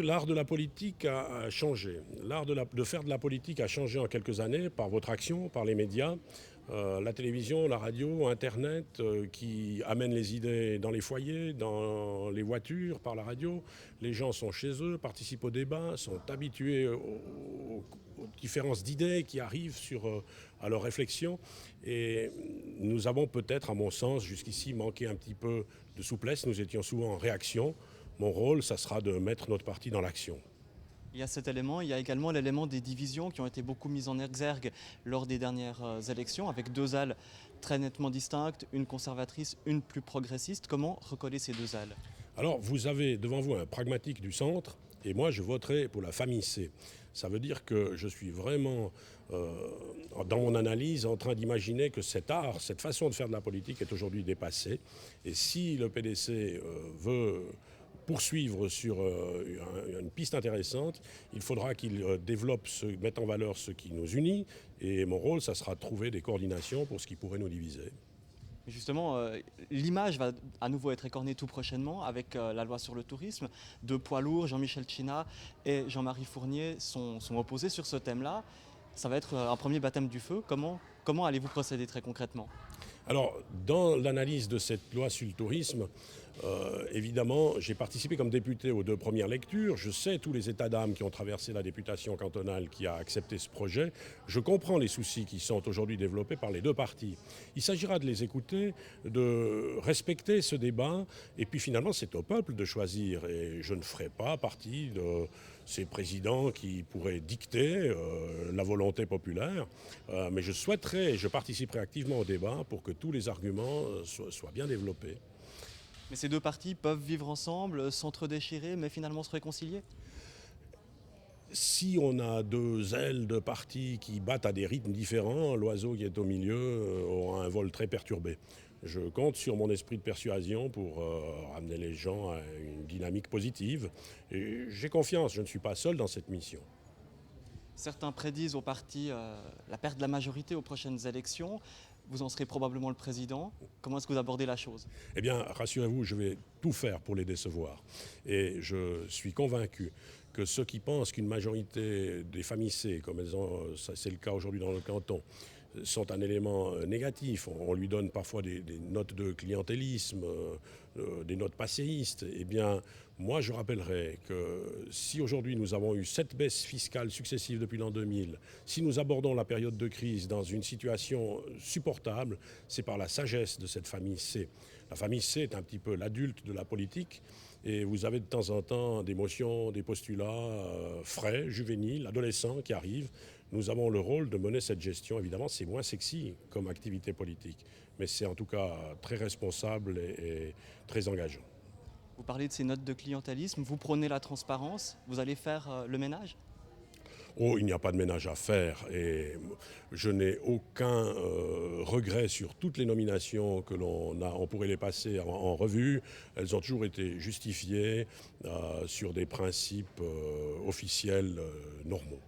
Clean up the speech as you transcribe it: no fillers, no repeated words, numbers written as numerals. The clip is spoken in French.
L'art de la politique a changé. L'art de faire de la politique a changé en quelques années par votre action, par les médias, la télévision, la radio, Internet, qui amènent les idées dans les foyers, dans les voitures, par la radio. Les gens sont chez eux, participent au débat, sont habitués aux différences d'idées qui arrivent à leur réflexion. Et nous avons peut-être, à mon sens, jusqu'ici manqué un petit peu de souplesse. Nous étions souvent en réaction. Mon rôle, ça sera de mettre notre parti dans l'action. Il y a cet élément, il y a également l'élément des divisions qui ont été beaucoup mises en exergue lors des dernières élections, avec deux ailes très nettement distinctes, une conservatrice, une plus progressiste. Comment recoller ces deux ailes? Alors, vous avez devant vous un pragmatique du centre, et moi, je voterai pour la famille C. Ça veut dire que je suis vraiment, dans mon analyse, en train d'imaginer que cet art, cette façon de faire de la politique est aujourd'hui dépassée. Et si le PDC veut poursuivre sur une piste intéressante, il faudra qu'il développe, mette en valeur ce qui nous unit. Et mon rôle, ça sera de trouver des coordinations pour ce qui pourrait nous diviser. Justement, l'image va à nouveau être écornée tout prochainement avec la loi sur le tourisme. Deux poids lourds, Jean-Michel Tchina et Jean-Marie Fournier, sont opposés sur ce thème-là. Ça va être un premier baptême du feu. Comment allez-vous procéder très concrètement? Alors, dans l'analyse de cette loi sur le tourisme, évidemment, j'ai participé comme député aux deux premières lectures. Je sais tous les états d'âme qui ont traversé la députation cantonale qui a accepté ce projet. Je comprends les soucis qui sont aujourd'hui développés par les deux partis. Il s'agira de les écouter, de respecter ce débat, et puis finalement, c'est au peuple de choisir. Et je ne ferai pas partie de ces présidents qui pourraient dicter la volonté populaire, mais je souhaiterais et je participerai activement au débat pour que tous les arguments soient bien développés. Mais ces deux partis peuvent vivre ensemble, s'entre-déchirer, mais finalement se réconcilier? Si on a deux ailes de partis qui battent à des rythmes différents, l'oiseau qui est au milieu aura un vol très perturbé. Je compte sur mon esprit de persuasion pour ramener les gens à une dynamique positive. Et j'ai confiance, je ne suis pas seul dans cette mission. Certains prédisent au parti la perte de la majorité aux prochaines élections. Vous en serez probablement le président. Comment est-ce que vous abordez la chose? Eh bien, rassurez-vous, je vais tout faire pour les décevoir. Et je suis convaincu que ceux qui pensent qu'une majorité des familles C, comme c'est le cas aujourd'hui dans le canton, sont un élément négatif. On lui donne parfois des notes de clientélisme, des notes passéistes. Eh bien, moi, je rappellerai que si aujourd'hui nous avons eu 7 baisses fiscales successives depuis l'an 2000, si nous abordons la période de crise dans une situation supportable, c'est par la sagesse de cette famille C. La famille C est un petit peu l'adulte de la politique. Et vous avez de temps en temps des motions, des postulats frais, juvéniles, adolescents qui arrivent. Nous avons le rôle de mener cette gestion. Évidemment, c'est moins sexy comme activité politique, mais c'est en tout cas très responsable et très engageant. Vous parlez de ces notes de clientélisme, vous prônez la transparence, vous allez faire le ménage? Oh, il n'y a pas de ménage à faire et je n'ai aucun regret sur toutes les nominations que l'on a. On pourrait les passer en revue. Elles ont toujours été justifiées sur des principes officiels normaux.